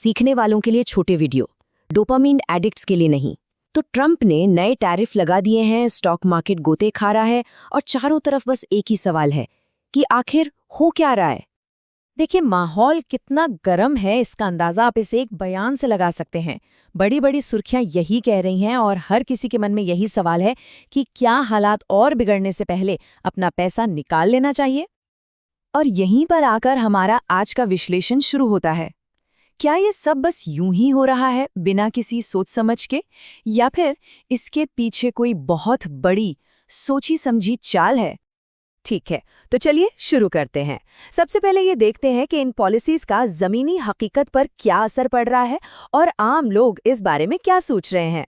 सीखने वालों के लिए छोटे वीडियो, डोपामिन एडिक्ट्स के लिए नहीं। तो ट्रंप ने नए टैरिफ लगा दिए हैं, स्टॉक मार्केट गोते खा रहा है और चारों तरफ बस एक ही सवाल है कि आखिर हो क्या रहा है। देखिए, माहौल कितना गर्म है इसका अंदाजा आप इसे एक बयान से लगा सकते हैं। बड़ी बड़ी सुर्खियां यही कह रही हैं और हर किसी के मन में यही सवाल है कि क्या हालात और बिगड़ने से पहले अपना पैसा निकाल लेना चाहिए। और यहीं पर आकर हमारा आज का विश्लेषण शुरू होता है। क्या ये सब बस यूं ही हो रहा है बिना किसी सोच समझ के, या फिर इसके पीछे कोई बहुत बड़ी सोची समझी चाल है? ठीक है, तो चलिए शुरू करते हैं। सबसे पहले ये देखते हैं कि इन पॉलिसीज का जमीनी हकीकत पर क्या असर पड़ रहा है और आम लोग इस बारे में क्या सोच रहे हैं।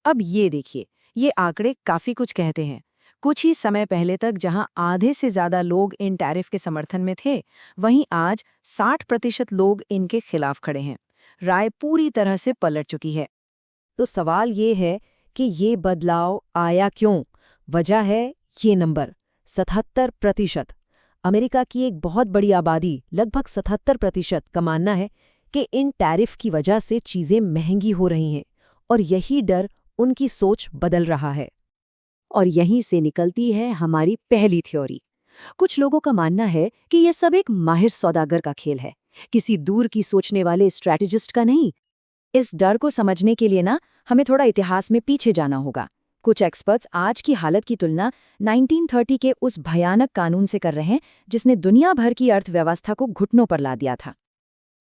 अब ये देखिए, ये आंकड़े काफी कुछ कहते हैं। कुछ ही समय पहले तक जहां आधे से ज्यादा लोग इन टैरिफ के समर्थन में थे, वहीं आज 60% लोग इनके खिलाफ खड़े हैं। राय पूरी तरह से पलट चुकी है। तो सवाल ये है कि ये बदलाव आया क्यों? वजह है ये नंबर 77%। अमेरिका की एक बहुत बड़ी आबादी, लगभग 77% का मानना है कि इन टैरिफ की वजह से चीजें महंगी हो रही हैं और यही डर उनकी सोच बदल रहा है। और यहीं से निकलती है हमारी पहली थ्योरी। कुछ लोगों का मानना है कि यह सब एक माहिर सौदागर का खेल है, किसी दूर की सोचने वाले स्ट्रैटेजिस्ट का नहीं। इस डर को समझने के लिए हमें थोड़ा इतिहास में पीछे जाना होगा। कुछ एक्सपर्ट्स आज की हालत की तुलना 1930 के उस भयानक कानून से कर रहे हैं जिसने दुनिया भर की अर्थव्यवस्था को घुटनों पर ला दिया था।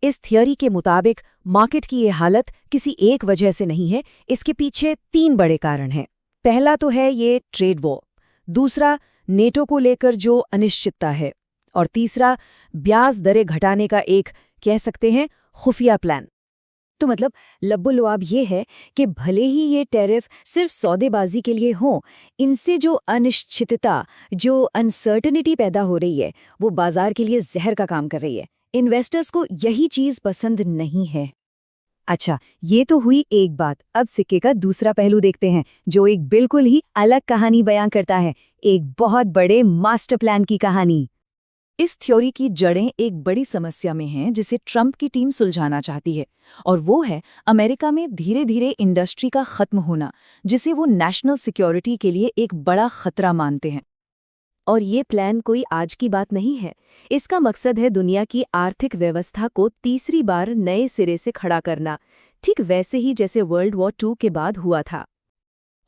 इस थियोरी के मुताबिक मार्केट की ये हालत किसी एक वजह से नहीं है, इसके पीछे 3 बड़े कारण हैं। पहला तो है ये ट्रेड वॉर, दूसरा नेटो को लेकर जो अनिश्चितता है, और तीसरा ब्याज दरें घटाने का एक, कह सकते हैं, खुफिया प्लान। तो मतलब लब्बो-लुआब ये है कि भले ही ये टैरिफ सिर्फ सौदेबाजी के लिए हो, इनसे जो अनिश्चितता, जो अनसर्टेनिटी पैदा हो रही है, वो बाजार के लिए जहर का काम कर रही है। इन्वेस्टर्स को यही चीज पसंद नहीं है। अच्छा, ये तो हुई एक बात। अब सिक्के का दूसरा पहलू देखते हैं, जो एक बिल्कुल ही अलग कहानी बयां करता है, एक बहुत बड़े मास्टर प्लान की कहानी। इस थ्योरी की जड़ें एक बड़ी समस्या में हैं जिसे ट्रंप की टीम सुलझाना चाहती है, और वो है अमेरिका में धीरे धीरे इंडस्ट्री का खत्म होना, जिसे वो नेशनल सिक्योरिटी के लिए एक बड़ा खतरा मानते हैं। और ये प्लान कोई आज की बात नहीं है। इसका मकसद है दुनिया की आर्थिक व्यवस्था को तीसरी बार नए सिरे से खड़ा करना, ठीक वैसे ही जैसे वर्ल्ड वॉर 2 के बाद हुआ था।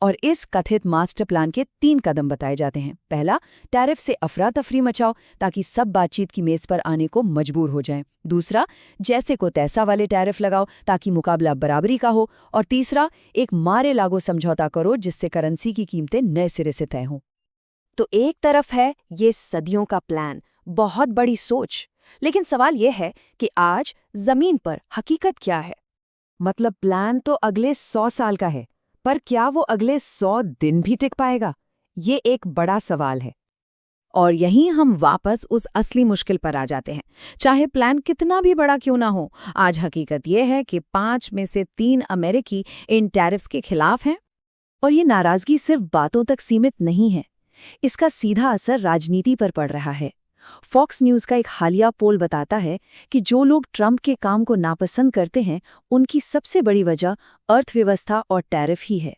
और इस कथित मास्टर प्लान के 3 कदम बताए जाते हैं। पहला, टैरिफ से अफरा तफरी मचाओ ताकि सब बातचीत की मेज पर आने को मजबूर हो जाएं। दूसरा, जैसे को तैसा वाले टैरिफ लगाओ ताकि मुकाबला बराबरी का हो। और तीसरा, एक मारे लागो समझौता करो जिससे करेंसी की कीमतें नए सिरे से तय हों। तो एक तरफ है ये सदियों का प्लान, बहुत बड़ी सोच, लेकिन सवाल ये है कि आज जमीन पर हकीकत क्या है? मतलब प्लान तो अगले 100 साल का है, पर क्या वो अगले 100 दिन भी टिक पाएगा? ये एक बड़ा सवाल है। और यहीं हम वापस उस असली मुश्किल पर आ जाते हैं। चाहे प्लान कितना भी बड़ा क्यों ना हो, आज हकीकत ये है कि 5 में से 3 अमेरिकी इन टैरिफ्स के खिलाफ हैं। और ये नाराजगी सिर्फ बातों तक सीमित नहीं है, इसका सीधा असर राजनीति पर पड़ रहा है। फॉक्स न्यूज़ का एक हालिया पोल बताता है कि जो लोग ट्रंप के काम को नापसंद करते हैं, उनकी सबसे बड़ी वजह अर्थव्यवस्था और टैरिफ ही है।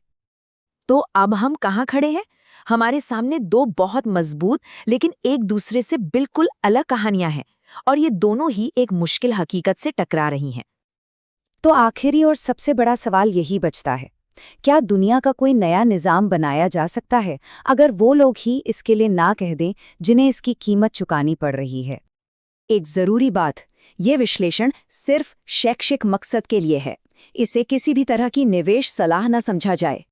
तो अब हम कहाँ खड़े हैं? हमारे सामने 2 बहुत मजबूत लेकिन एक दूसरे से बिल्कुल अलग कहानियां हैं, और ये दोनों ही एक मुश्किल हकीकत से टकरा रही हैं। तो आखिरी और सबसे बड़ा सवाल यही बचता है, क्या दुनिया का कोई नया निज़ाम बनाया जा सकता है अगर वो लोग ही इसके लिए ना कह दें जिन्हें इसकी कीमत चुकानी पड़ रही है? एक ज़रूरी बात, ये विश्लेषण सिर्फ शैक्षिक मकसद के लिए है। इसे किसी भी तरह की निवेश सलाह न समझा जाए।